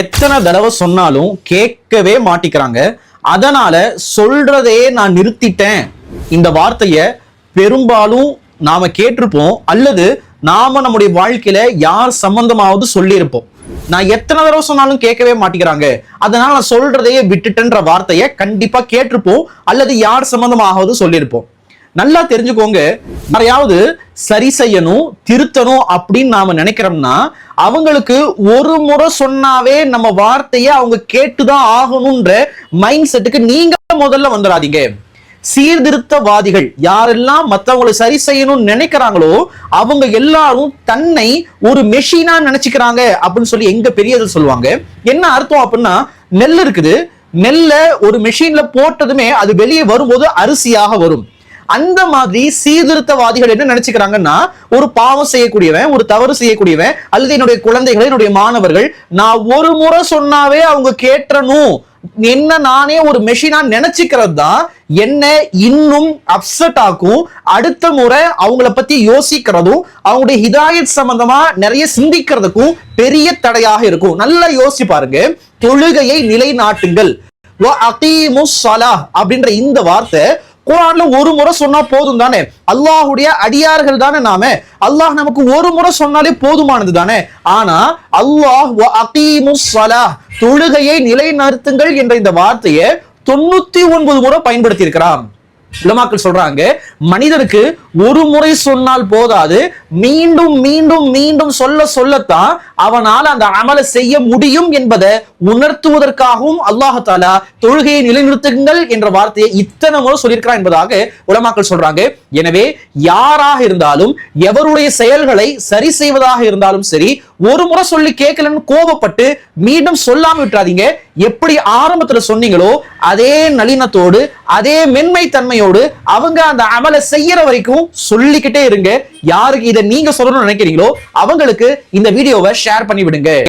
எத்தனை தடவை சொன்னாலும் கேட்கவே மாட்டிக்கிறாங்க. அதனால சொல்றதே நான் நிறுத்திட்டேன். இந்த வார்த்தைய பெரும்பாலும் நாம கேட்டிருப்போம், அல்லது நாம நம்முடைய வாழ்க்கையில யார் சம்பந்தமாவது சொல்லியிருப்போம். நான் எத்தனை தடவை சொன்னாலும் கேட்கவே மாட்டேங்கிறாங்க, அதனால நான் சொல்றதையே விட்டுட்டேன்ற வார்த்தையை கண்டிப்பா கேட்டிருப்போம், அல்லது யார் சம்பந்தமாவது சொல்லியிருப்போம். நல்லா தெரிஞ்சுக்கோங்க, யாரையாவது சரி செய்யணும், திருத்தணும் அப்படின்னு நாம நினைக்கிறோம்னா அவங்களுக்கு ஒரு முறை சொன்னாவே நம்ம வார்த்தையை அவங்க கேட்டுதான் ஆகணும்ன்ற மைண்ட் செட்டுக்கு நீங்க முதல்ல வந்துடாதீங்க. சீர்திருத்தவாதிகள் யாரெல்லாம் மற்றவங்களை சரி செய்யணும்னு நினைக்கிறாங்களோ அவங்க எல்லாரும் தன்னை ஒரு மெஷினா நினைச்சுக்கிறாங்க அப்படின்னு சொல்லி எங்க பெரியது சொல்லுவாங்க. என்ன அர்த்தம் அப்படின்னா, நெல் இருக்குது, நெல்ல ஒரு மெஷின்ல போட்டதுமே அது வெளியே வரும்போது அரிசியாக வரும். அந்த மாதிரி சீர்திருத்தவாதிகள் என்ன நினைச்சுக்கிறாங்கன்னா, ஒரு பாவம் செய்யக்கூடியவன், ஒரு தவறு செய்யக்கூடியவன், அல்லது என்னுடைய குழந்தைகள், என்னுடைய மாணவர்கள், நான் ஒரு முறை சொன்னாவே அவங்க கேட்டணும், என்ன நானே ஒரு மெஷினா நினைச்சுக்கிறது தான் என்ன இன்னும் அப்செட் ஆக்கும். அடுத்த முறை அவங்கள பத்தி யோசிக்கிறதும் அவங்களுடைய ஹிதாயத் சம்பந்தமா நிறைய சிந்திக்கிறதுக்கும் பெரிய தடையாக இருக்கும். நல்லா யோசிச்சு பாருங்க. தொழுகையை நிலைநாட்டுங்கள் அப்படின்ற இந்த வார்த்தை குர்ஆன்ல ஒரு முறை சொன்னா போதும் தானே? அல்லாஹ்வுடைய அடியார்கள் தானே நாம. அல்லாஹ் நமக்கு ஒரு முறை சொன்னாலே போதுமானது தானே? ஆனா அல்லாஹ் தொழுகையை நிலைநிறுத்துங்கள் என்ற இந்த வார்த்தையை 99 முறை பயன்படுத்தி இருக்கிறான். உலமாக்கள் சொல்றாங்க, மனிதனுக்கு ஒரு முறை சொன்னால் போதாது, மீண்டும் மீண்டும் மீண்டும் சொல்லத்தான் அவனால அந்த அமலை செய்ய முடியும் என்பதை உணர்த்துவதற்காகவும் அல்லாஹ் தஆலா தொழுகையை நிலைநிறுத்துங்கள் என்ற வார்த்தையை இத்தனை முறை சொல்லியிருக்கிறான் என்பதாக உலமாக்கள் சொல்றாங்க. எனவே யாராக இருந்தாலும், எவருடைய செயல்களை சரி செய்வதாக இருந்தாலும் சரி, ஒரு முறை சொல்லி கேட்கலன்னு கோபப்பட்டு மீண்டும் சொல்லாம விட்டுறாதீங்க. எப்படி ஆரம்பத்துல சொன்னீங்களோ அதே நளினத்தோடு, அதே மென்மை தன்மையோடு அவங்க அந்த அமலை செய்யற வரைக்கும் சொல்லிக்கிட்டே இருங்க. யாருக்கு இதை நீங்க சொல்லணும்னு நினைக்கிறீங்களோ அவங்களுக்கு இந்த வீடியோவை ஷேர் பண்ணி விடுங்க.